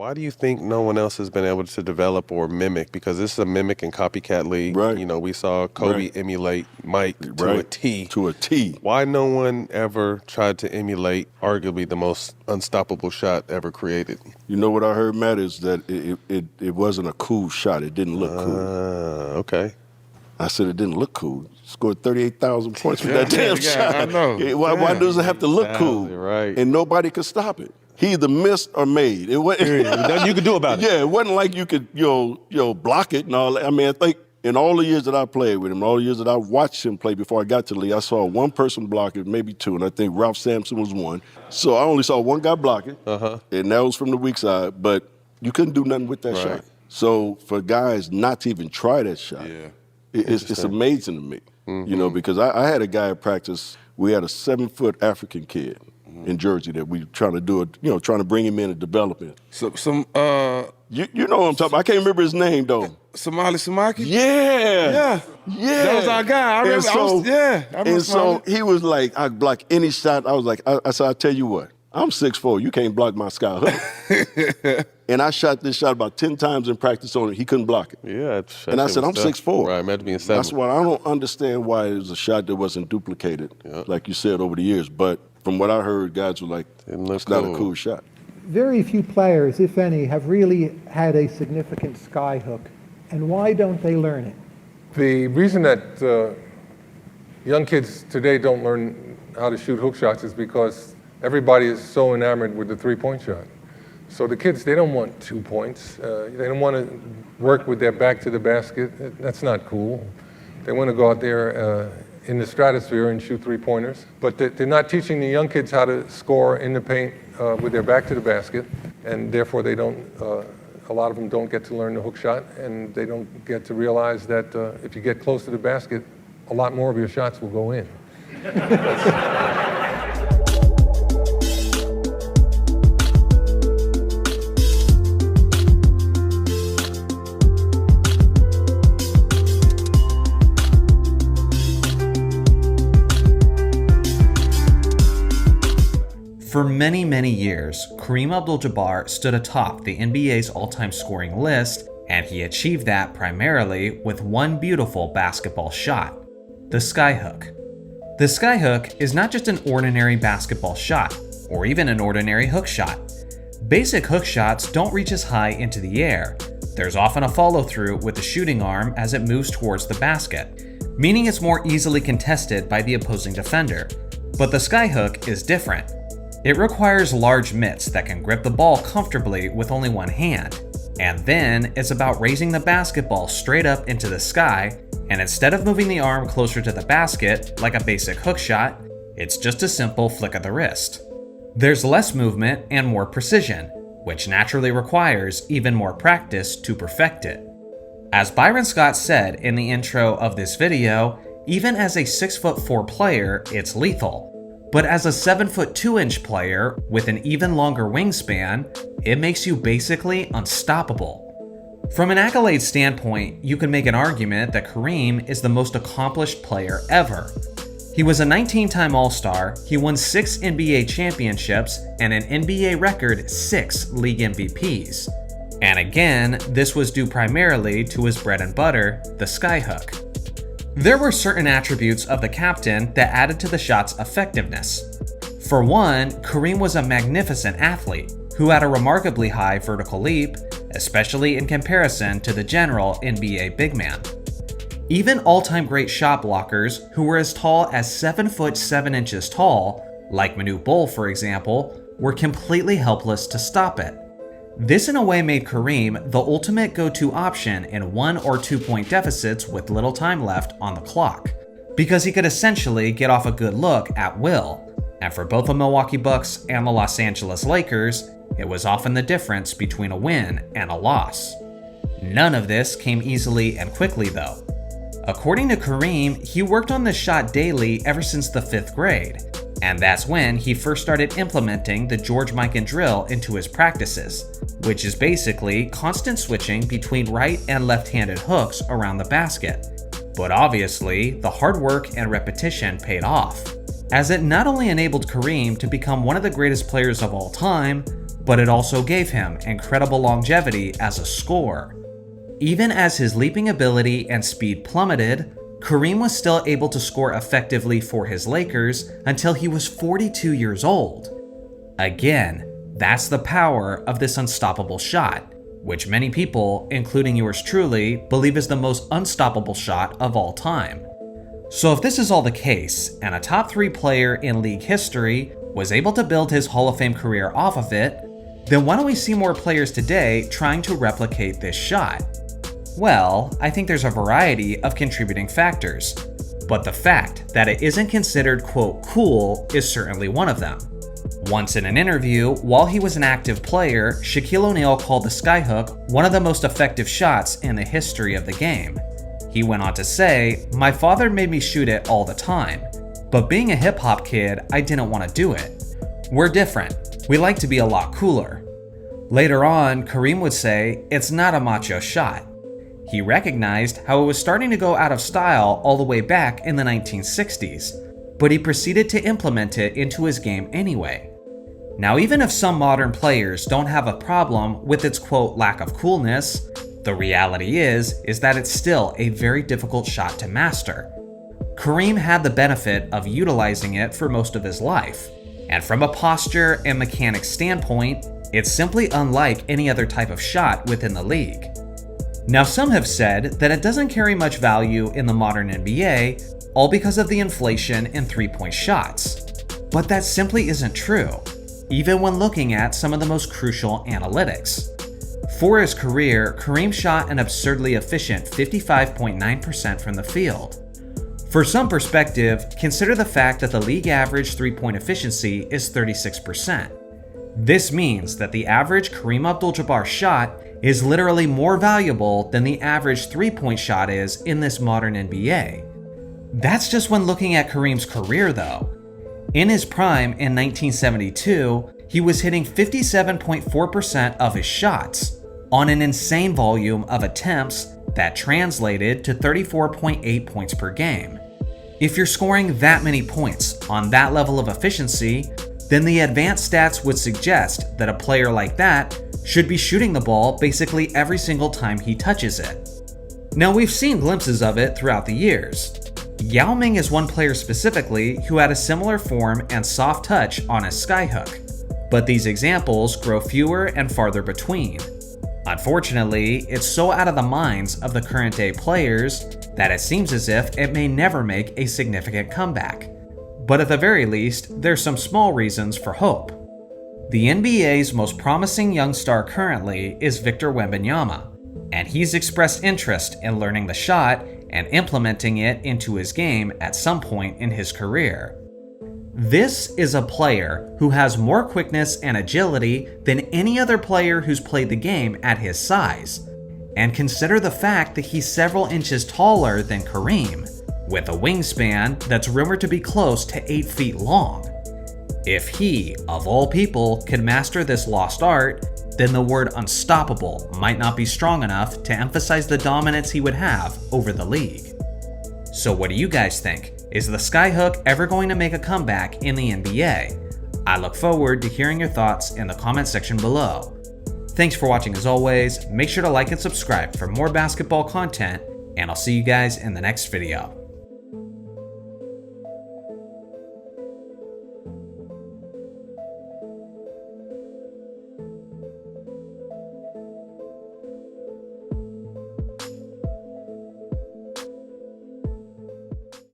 Why do you think no one else has been able to develop or mimic? Because this is a mimic and copycat league. Right. You know, we saw Kobe emulate Mike to Right. a T. To a T. Why no one ever tried to emulate arguably the most unstoppable shot ever created? You know what I heard, Matt, is that it wasn't a cool shot. It didn't look cool. Okay. I said it didn't look cool. Scored 38,000 points with that damn shot. I know. Why does it have to look cool? Right. And nobody could stop it. He either missed or made. It wasn't, Nothing you could do about it. Yeah, it wasn't like you could block it and all that. I mean, I think in all the years that I played with him, all the years that I watched him play before I got to the league, I saw one person block it, maybe two, and I think Ralph Sampson was one. So I only saw one guy block it, and that was from the weak side, but you couldn't do nothing with that shot. So for guys not to even try that shot, it's amazing to me, you know, because I had a guy at practice, we had a 7-foot African kid in Jersey that we trying to do it, you know, trying to bring him in and develop him. So You know what I'm talking about. I can't remember his name, though. Somali Samaki? Yeah. That was our guy. I remember. I remember And so he was like, I block any shot. I was like, I said, I'll tell you what, I'm 6'4", you can't block my Skyhook. And I shot this shot about 10 times in practice on it. He couldn't block it. Yeah. And I said, I'm 6'4". Right, imagine being 7. That's why I don't understand why it was a shot that wasn't duplicated, like you said, over the years. But from what I heard, guys were like, it's not a cool shot. Very few players, if any, have really had a significant skyhook. And why don't they learn it? The reason that young kids today don't learn how to shoot hook shots is because everybody is so enamored with the three-point shot. So the kids, they don't want 2 points. They don't want to work with their back to the basket. That's not cool. They want to go out there in the stratosphere and shoot three-pointers. But they're not teaching the young kids how to score in the paint with their back to the basket, and therefore they don't, a lot of them don't get to learn the hook shot, and they don't get to realize that if you get close to the basket, a lot more of your shots will go in. For many, many years, Kareem Abdul-Jabbar stood atop the NBA's all-time scoring list, and he achieved that primarily with one beautiful basketball shot, the Skyhook. The Skyhook is not just an ordinary basketball shot, or even an ordinary hook shot. Basic hook shots don't reach as high into the air. There's often a follow-through with the shooting arm as it moves towards the basket, meaning it's more easily contested by the opposing defender. But the Skyhook is different. It requires large mitts that can grip the ball comfortably with only one hand. And then it's about raising the basketball straight up into the sky, and instead of moving the arm closer to the basket like a basic hook shot, it's just a simple flick of the wrist. There's less movement and more precision, which naturally requires even more practice to perfect it. As Byron Scott said in the intro of this video, even as a 6'4" player, it's lethal. But as a 7'2" player with an even longer wingspan, it makes you basically unstoppable. From an accolade standpoint, you can make an argument that Kareem is the most accomplished player ever. He was a 19-time All-Star, he won 6 NBA championships, and an NBA record 6 league MVPs. And again, this was due primarily to his bread and butter, the Skyhook. There were certain attributes of the captain that added to the shot's effectiveness. For one, Kareem was a magnificent athlete who had a remarkably high vertical leap, especially in comparison to the general NBA big man. Even all-time great shot blockers who were as tall as 7'7" tall, like Manu Bol for example, were completely helpless to stop it. This in a way made Kareem the ultimate go-to option in 1 or 2 point deficits with little time left on the clock, because he could essentially get off a good look at will. And for both the Milwaukee Bucks and the Los Angeles Lakers, it was often the difference between a win and a loss. None of this came easily and quickly though. According to Kareem, he worked on this shot daily ever since the 5th grade, and that's when he first started implementing the George Mikan drill into his practices, which is basically constant switching between right and left-handed hooks around the basket. But obviously, the hard work and repetition paid off, as it not only enabled Kareem to become one of the greatest players of all time, but it also gave him incredible longevity as a scorer. Even as his leaping ability and speed plummeted, Kareem was still able to score effectively for his Lakers until he was 42 years old. Again, that's the power of this unstoppable shot, which many people, including yours truly, believe is the most unstoppable shot of all time. So if this is all the case, and a top 3 player in league history was able to build his Hall of Fame career off of it, then why don't we see more players today trying to replicate this shot? Well, I think there's a variety of contributing factors, but the fact that it isn't considered quote cool is certainly one of them. Once in an interview, while he was an active player, Shaquille O'Neal called the Skyhook one of the most effective shots in the history of the game. He went on to say, "My father made me shoot it all the time, but being a hip-hop kid, I didn't want to do it. We're different. We like to be a lot cooler." Later on, Kareem would say, "It's not a macho shot." He recognized how it was starting to go out of style all the way back in the 1960s, but he proceeded to implement it into his game anyway. Now, even if some modern players don't have a problem with its quote lack of coolness, the reality is that it's still a very difficult shot to master. Kareem had the benefit of utilizing it for most of his life, and from a posture and mechanics standpoint, it's simply unlike any other type of shot within the league. Now, some have said that it doesn't carry much value in the modern NBA, all because of the inflation in three-point shots. But that simply isn't true, even when looking at some of the most crucial analytics. For his career, Kareem shot an absurdly efficient 55.9% from the field. For some perspective, consider the fact that the league average three-point efficiency is 36%. This means that the average Kareem Abdul-Jabbar shot is literally more valuable than the average three-point shot is in this modern NBA. That's just when looking at Kareem's career though. In his prime in 1972, he was hitting 57.4% of his shots on an insane volume of attempts that translated to 34.8 points per game. If you're scoring that many points on that level of efficiency, then the advanced stats would suggest that a player like that should be shooting the ball basically every single time he touches it. Now, we've seen glimpses of it throughout the years. Yao Ming is one player specifically who had a similar form and soft touch on his Skyhook, but these examples grow fewer and farther between. Unfortunately, it's so out of the minds of the current day players that it seems as if it may never make a significant comeback. But at the very least, there's some small reasons for hope. The NBA's most promising young star currently is Victor Wembanyama, and he's expressed interest in learning the shot and implementing it into his game at some point in his career. This is a player who has more quickness and agility than any other player who's played the game at his size. And consider the fact that he's several inches taller than Kareem, with a wingspan that's rumored to be close to 8 feet long. If he, of all people, can master this lost art, then the word unstoppable might not be strong enough to emphasize the dominance he would have over the league. So what do you guys think? Is the Skyhook ever going to make a comeback in the NBA? I look forward to hearing your thoughts in the comment section below. Thanks for watching as always, make sure to like and subscribe for more basketball content, and I'll see you guys in the next video.